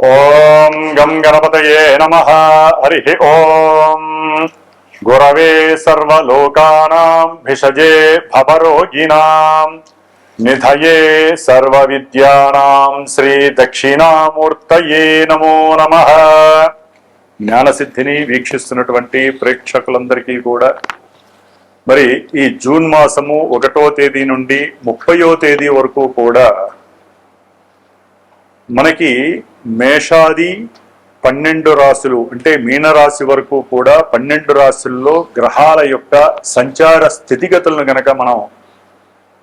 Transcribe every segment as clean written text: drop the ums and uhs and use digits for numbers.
ఓం గం గణపతయే నమః. హరి ఓం గురవే సర్వలోకానాం భిషజే భవరోగిణాం నిధయే సర్వవిద్యానాం శ్రీ దక్షిణామూర్తయే నమో నమః. జ్ఞానసిద్ధిని వీక్షిస్తున్నటువంటి ప్రేక్షకులందరికీ కూడా మరి ఈ జూన్ మాసము 1వ తేదీ నుండి 30వ తేదీ వరకు కూడా మనకి మేషాది 12 రాశులు అంటే మీనరాశి వరకు కూడా 12 రాశుల్లో గ్రహాల యొక్క సంచార స్థితిగతులను గనక మనం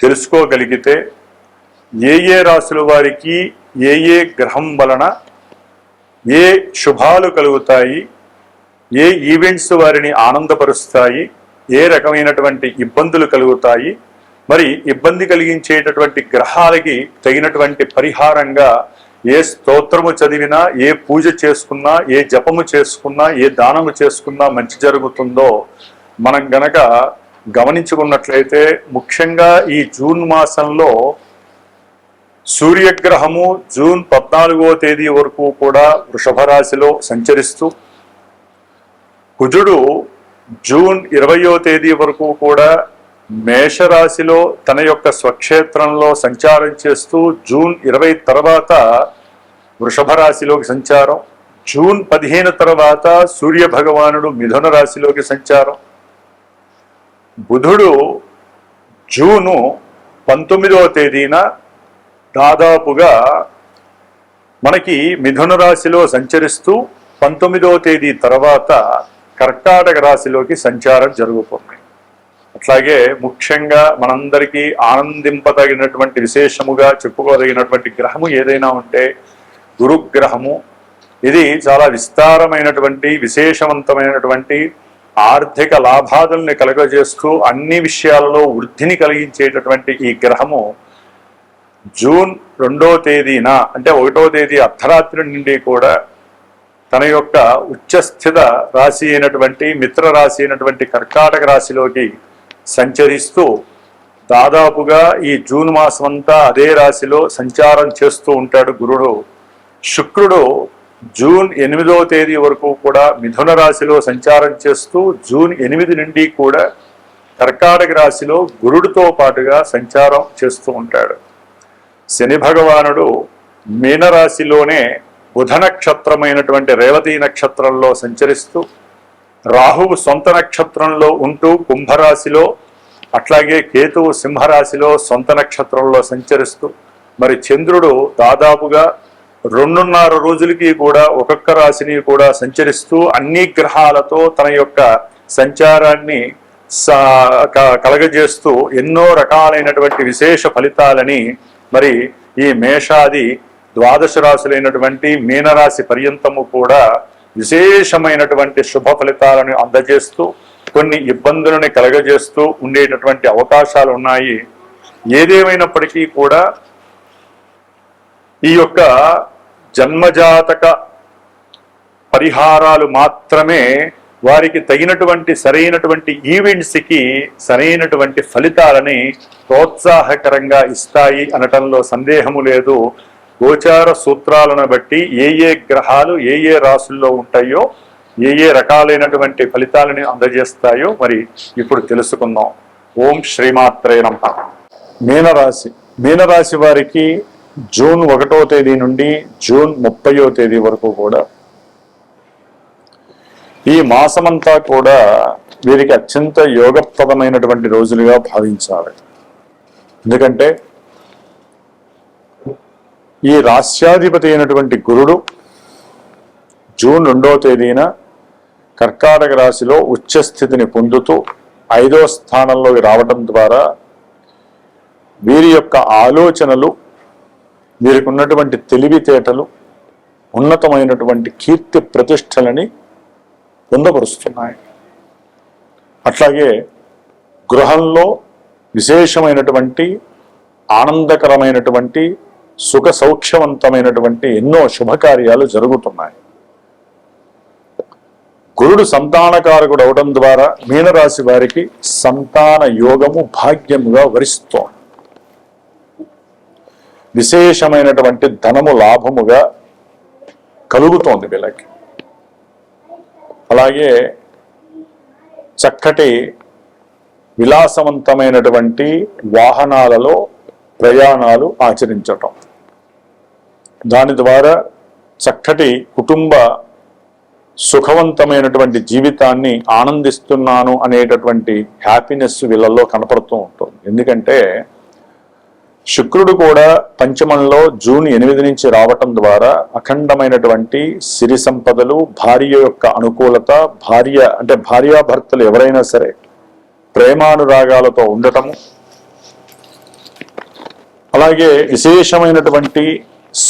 తెలుసుకోగలిగితే ఏ రాశుల వారికి ఏ గ్రహం వలన ఏ శుభాలు కలుగుతాయి, ఏ ఈవెంట్స్ వారిని ఆనందపరుస్తాయి, ఏ రకమైనటువంటి ఇబ్బందులు కలుగుతాయి, మరి ఇబ్బంది కలిగించేటటువంటి గ్రహాలకి తగినటువంటి పరిహారంగా ఏ స్తోత్రము చదివినా, ఏ పూజ చేసుకున్నా, ఏ జపము చేసుకున్నా, ఏ దానము చేసుకున్నా మంచి జరుగుతుందో మనం గనక గమనించుకున్నట్లయితే ముఖ్యంగా ఈ జూన్ మాసంలో సూర్యగ్రహము జూన్ 14వ తేదీ వరకు కూడా వృషభ రాశిలో సంచరిస్తూ, కుజుడు జూన్ 20వ తేదీ వరకు కూడా మేషరాశిలో తన యొక్క స్వక్షేత్రంలో సంచారం చేస్తూ జూన్ 20 తర్వాత వృషభ రాశిలోకి సంచారం, జూన్ 15 తర్వాత సూర్య భగవానుడు మిథున రాశిలోకి సంచారం, బుధుడు జూను 19వ తేదీన దాదాపుగా మనకి మిథున రాశిలో సంచరిస్తూ 19వ తేదీ తర్వాత కర్కాటక రాశిలోకి సంచారం జరుగుతుంది. అట్లాగే ముఖ్యంగా మనందరికీ ఆనందింపదగినటువంటి విశేషముగా చెప్పుకోదగినటువంటి గ్రహము ఏదైనా ఉంటే గురుగ్రహము. ఇది చాలా విస్తారమైనటువంటి విశేషవంతమైనటువంటి ఆర్థిక లాభాదుల్ని కలుగజేస్తూ అన్ని విషయాలలో వృద్ధిని కలిగించేటటువంటి ఈ గ్రహము జూన్ 2వ తేదీన అంటే 1వ తేదీ అర్ధరాత్రి నుండి కూడా తన యొక్క ఉచ్చస్థిత రాశి అయినటువంటి మిత్ర రాశి అయినటువంటి కర్కాటక రాశిలోకి సంచరిస్తూ దాదాపుగా ఈ జూన్ మాసం అంతా అదే రాశిలో సంచారం చేస్తూ ఉంటాడు గురుడు. శుక్రుడు జూన్ 8వ తేదీ వరకు కూడా మిథున రాశిలో సంచారం చేస్తూ జూన్ 8 నుండి కూడా కర్కాటక రాశిలో గురుడితో పాటుగా సంచారం చేస్తూ ఉంటాడు. శని భగవానుడు మీనరాశిలోనే బుధ నక్షత్రమైనటువంటి రేవతి నక్షత్రంలో సంచరిస్తూ, రాహువు సొంత నక్షత్రంలో ఉంటూ కుంభరాశిలో, అట్లాగే కేతువు సింహరాశిలో సొంత నక్షత్రంలో సంచరిస్తూ, మరి చంద్రుడు దాదాపుగా 2.5 రోజులకి కూడా ఒక్కొక్క రాశిని కూడా సంచరిస్తూ అన్ని గ్రహాలతో తన యొక్క సంచారాన్ని కలగజేస్తూ ఎన్నో రకాలైనటువంటి విశేష ఫలితాలని మరి ఈ మేషాది 12 రాశులైనటువంటి మీనరాశి పర్యంతము కూడా విశేషమైనటువంటి శుభ ఫలితాలను అందజేస్తూ కొన్ని ఇబ్బందులను కలగజేస్తూ ఉండేటటువంటి అవకాశాలు ఉన్నాయి. ఏదేమైనప్పటికీ కూడా ఈ యొక్క జన్మజాతక పరిహారాలు మాత్రమే వారికి తగినటువంటి సరైనటువంటి ఈవెంట్స్కి సరైనటువంటి ఫలితాలని ప్రోత్సాహకరంగా ఇస్తాయి అనటంలో సందేహము లేదు. గోచార సూత్రాలను బట్టి ఏ గ్రహాలు ఏ రాశుల్లో ఉంటాయో ఏ రకాలైనటువంటి ఫలితాలని అందజేస్తాయో మరి ఇప్పుడు తెలుసుకుందాం. ఓం శ్రీమాత్రే నమః. మీనరాశి వారికి జూన్ 1వ తేదీ నుండి జూన్ 30వ తేదీ వరకు కూడా ఈ మాసమంతా కూడా వీరికి అత్యంత యోగప్రదమైనటువంటి రోజులుగా భావించాలి. ఎందుకంటే ఈ రాశ్యాధిపతి అయినటువంటి గురుడు జూన్ 2వ తేదీన కర్కాటక రాశిలో ఉచ్చస్థితిని పొందుతూ 5వ స్థానంలోకి రావడం ద్వారా వీరి యొక్క ఆలోచనలు, వీరికి ఉన్నటువంటి తెలివితేటలు ఉన్నతమైనటువంటి కీర్తి ప్రతిష్టలని పొందపరుస్తున్నాయి. అట్లాగే గృహంలో విశేషమైనటువంటి ఆనందకరమైనటువంటి సుఖ సౌఖ్యవంతమైనటువంటి ఎన్నో శుభకార్యాలు జరుగుతున్నాయి. గురుడు సంతానకారకుడు అవడం ద్వారా మీనరాశి వారికి సంతాన యోగము భాగ్యముగా వరిస్తోంది. విశేషమైనటువంటి ధనము లాభముగా కలుగుతోంది వీళ్ళకి. అలాగే చక్కటి విలాసవంతమైనటువంటి వాహనాలలో ప్రయాణాలు ఆచరించటం, దాని ద్వారా చక్కటి కుటుంబ సుఖవంతమైనటువంటి జీవితాన్ని ఆనందిస్తున్నాను అనేటటువంటి హ్యాపీనెస్ వీళ్ళల్లో కనపడుతూ ఉంటుంది. ఎందుకంటే శుక్రుడు కూడా పంచమంలో జూన్ 8 నుంచి రావటం ద్వారా అఖండమైనటువంటి సిరి సంపదలు, భార్య యొక్క అనుకూలత, భార్యాభర్తలు ఎవరైనా సరే ప్రేమానురాగాలతో ఉండటము, అలాగే విశేషమైనటువంటి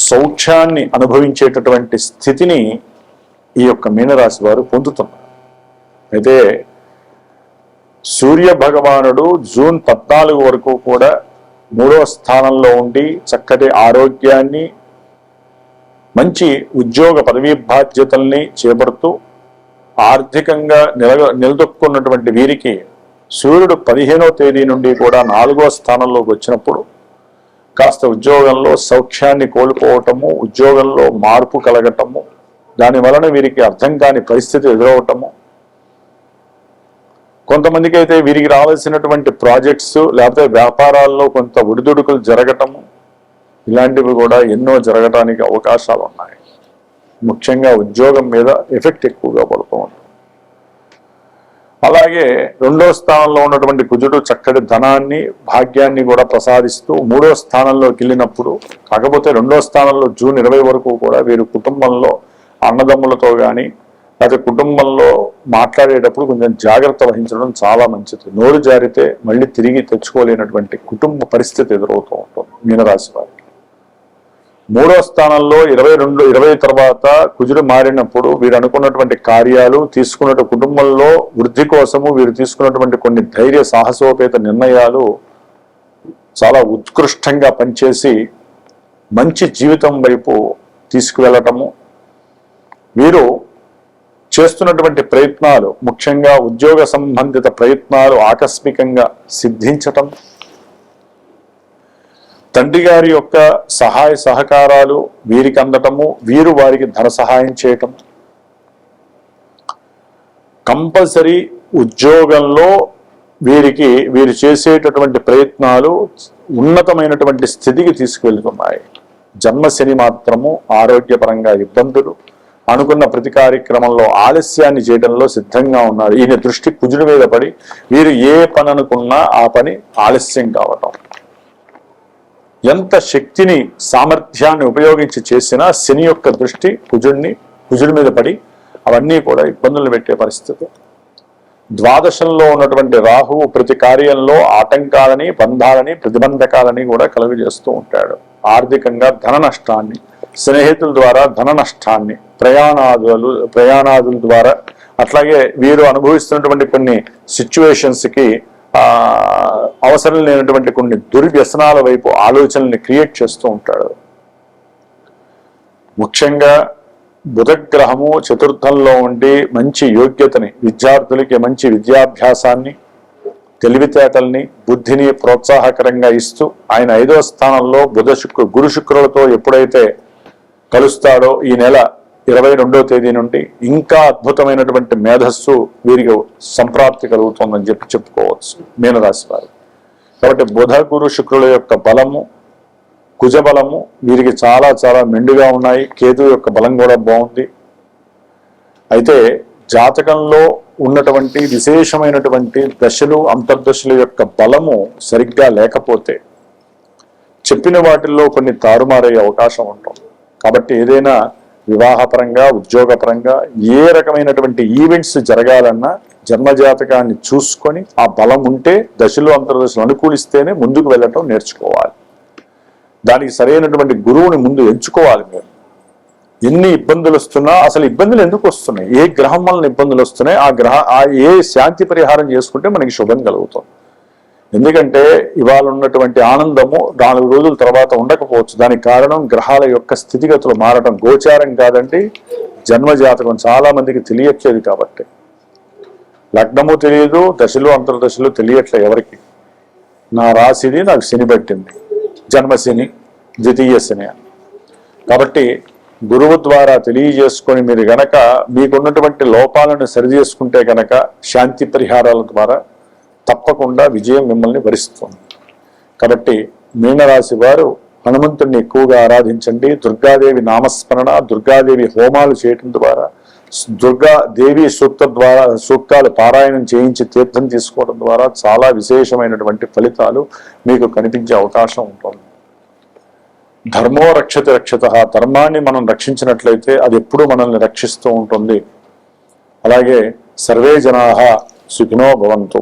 సౌఖ్యాన్ని అనుభవించేటటువంటి స్థితిని ఈ యొక్క మీనరాశి వారు పొందుతున్నారు. అయితే సూర్య భగవానుడు జూన్ 14 వరకు కూడా 3వ స్థానంలో ఉండి చక్కటి ఆరోగ్యాన్ని, మంచి ఉద్యోగ పదవీ బాధ్యతల్ని చేపడుతూ ఆర్థికంగా నిలదొక్కున్నటువంటి వీరికి సూర్యుడు 15వ తేదీ నుండి కూడా 4వ స్థానంలోకి వచ్చినప్పుడు కాస్త ఉద్యోగంలో సౌఖ్యాన్ని కోల్పోవటము, ఉద్యోగంలో మార్పు కలగటము, దాని వలన వీరికి అర్థం కాని పరిస్థితి ఎదురవటము, కొంతమందికి అయితే వీరికి రావాల్సినటువంటి ప్రాజెక్ట్స్ లేకపోతే వ్యాపారాల్లో కొంత ఒడిదుడుకులు జరగటము, ఇలాంటివి కూడా ఎన్నో జరగటానికి అవకాశాలు ఉన్నాయి. ముఖ్యంగా ఉద్యోగం మీద ఎఫెక్ట్ ఎక్కువగా పడుతూ ఉంటుంది. అలాగే 2వ స్థానంలో ఉన్నటువంటి కుజుడు చక్కటి ధనాన్ని, భాగ్యాన్ని కూడా ప్రసాదిస్తూ 3వ స్థానంలోకి వెళ్ళినప్పుడు, కాకపోతే 2వ స్థానంలో జూన్ 20 వరకు కూడా వీరు కుటుంబంలో అన్నదమ్ములతో కానీ లేకపోతే కుటుంబంలో మాట్లాడేటప్పుడు కొంచెం జాగ్రత్త వహించడం చాలా మంచిది. నోరు జారితే మళ్ళీ తిరిగి తెచ్చుకోలేనటువంటి కుటుంబ పరిస్థితి ఎదురవుతూ ఉంటుంది మీనరాశి వారికి. 3వ స్థానంలో 20 తర్వాత కుజుడు మారినప్పుడు వీరు అనుకున్నటువంటి కార్యాలు, తీసుకున్న కుటుంబంలో వృద్ధి కోసము వీరు తీసుకున్నటువంటి కొన్ని ధైర్య సాహసోపేత నిర్ణయాలు చాలా ఉత్కృష్టంగా పనిచేసి మంచి జీవితం వైపు తీసుకువెళ్ళటము, వీరు చేస్తున్నటువంటి ప్రయత్నాలు, ముఖ్యంగా ఉద్యోగ సంబంధిత ప్రయత్నాలు ఆకస్మికంగా సిద్ధించటం, తండ్రి గారి యొక్క సహాయ సహకారాలు వీరికి అందటము, వీరు వారికి ధన సహాయం చేయటం, కంపల్సరీ ఉద్యోగంలో వీరు చేసేటటువంటి ప్రయత్నాలు ఉన్నతమైనటువంటి స్థితికి తీసుకువెళ్తున్నాయి. జన్మశని మాత్రము ఆరోగ్యపరంగా ఇబ్బందులు, అనుకున్న ప్రతి కార్యక్రమంలో ఆలస్యాన్ని చేయడంలో సిద్ధంగా ఉన్నారు. ఈయన దృష్టి కుజుడి మీద పడి వీరు ఏ పని అనుకున్నా ఆ పని ఆలస్యం కావటం, ఎంత శక్తిని సామర్థ్యాన్ని ఉపయోగించి చేసినా శని యొక్క దృష్టి కుజుడి మీద పడి అవన్నీ కూడా ఇబ్బందులు పెట్టే పరిస్థితి. ద్వాదశంలో ఉన్నటువంటి రాహువు ప్రతి కార్యంలో ఆటంకాలని, బంధాలని, ప్రతిబంధకాలని కూడా కలుగజేస్తూ ఉంటాడు. ఆర్థికంగా ధన నష్టాన్ని, స్నేహితుల ద్వారా ధన నష్టాన్ని, ప్రయాణాదుల ద్వారా, అట్లాగే వీరు అనుభవిస్తున్నటువంటి కొన్ని సిచ్యువేషన్స్కి అవసరం లేనటువంటి కొన్ని దుర్వ్యసనాల వైపు ఆలోచనల్ని క్రియేట్ చేస్తూ ఉంటాడు. ముఖ్యంగా బుధగ్రహము చతుర్థంలో ఉండి మంచి యోగ్యతని, విద్యార్థులకి మంచి విద్యాభ్యాసాన్ని, తెలివితేటల్ని, బుద్ధిని ప్రోత్సాహకరంగా ఇస్తూ ఆయన 5వ స్థానంలో గురు శుక్రులతో ఎప్పుడైతే కలుస్తాడో ఈ నెల 22వ తేదీ నుండి ఇంకా అద్భుతమైనటువంటి మేధస్సు వీరికి సంప్రాప్తి కలుగుతుందని చెప్పుకోవచ్చు మీనరాశి వారు. కాబట్టి బుధ గురు శుక్రుల యొక్క బలము, కుజ బలము వీరికి చాలా చాలా మెండుగా ఉన్నాయి. కేతు యొక్క బలం కూడా బాగుంది. అయితే జాతకంలో ఉన్నటువంటి విశేషమైనటువంటి దశలు, అంతర్దశల యొక్క బలము సరిగ్గా లేకపోతే చెప్పిన వాటిల్లో కొన్ని తారుమారయ్యే అవకాశం ఉంటుంది. కాబట్టి ఏదైనా వివాహపరంగా, ఉద్యోగపరంగా ఏ రకమైనటువంటి ఈవెంట్స్ జరగాలన్నా జన్మజాతకాన్ని చూసుకొని ఆ బలం ఉంటే దశలు, అంతర్దశలు అనుకూలిస్తేనే ముందుకు వెళ్ళటం నేర్చుకోవాలి. దానికి సరైనటువంటి గురువుని ముందు ఎంచుకోవాలి. మీరు ఎన్ని ఇబ్బందులు వస్తున్నా అసలు ఇబ్బందులు ఎందుకు వస్తున్నాయి, ఏ గ్రహం వలన ఇబ్బందులు వస్తున్నాయి, ఏ శాంతి పరిహారం చేసుకుంటే మనకి శుభం కలుగుతుంది. ఎందుకంటే ఇవాళ ఉన్నటువంటి ఆనందము 4 రోజుల తర్వాత ఉండకపోవచ్చు. దానికి కారణం గ్రహాల యొక్క స్థితిగతులు మారటం. గోచారం కాదండి, జన్మజాతకం చాలా మందికి తెలియట్లేదు. కాబట్టి లగ్నము తెలియదు, దశలు అంతర్దశలు తెలియట్లేదు ఎవరికి. నా రాశిది నాకు శని పట్టింది, జన్మశని, ద్వితీయ శని అని. కాబట్టి గురువు ద్వారా తెలియజేసుకొని మీరు గనక మీకున్నటువంటి లోపాలను సరిచేసుకుంటే గనక శాంతి పరిహారాల ద్వారా తప్పకుండా విజయం మిమ్మల్ని వరిస్తుంది. కాబట్టి మీనరాశి వారు హనుమంతుడిని ఎక్కువగా ఆరాధించండి. దుర్గాదేవి నామస్మరణ, దుర్గాదేవి హోమాలు చేయటం ద్వారా, దుర్గాదేవి సూక్తాలు పారాయణం చేయించి తీర్థం తీసుకోవడం ద్వారా చాలా విశేషమైనటువంటి ఫలితాలు మీకు కనిపించే అవకాశం ఉంటుంది. ధర్మో రక్షతి రక్షత, ధర్మాన్ని మనం రక్షించినట్లయితే అది ఎప్పుడూ మనల్ని రక్షిస్తూ ఉంటుంది. అలాగే సర్వే జనాః సుఖినో భవంతు.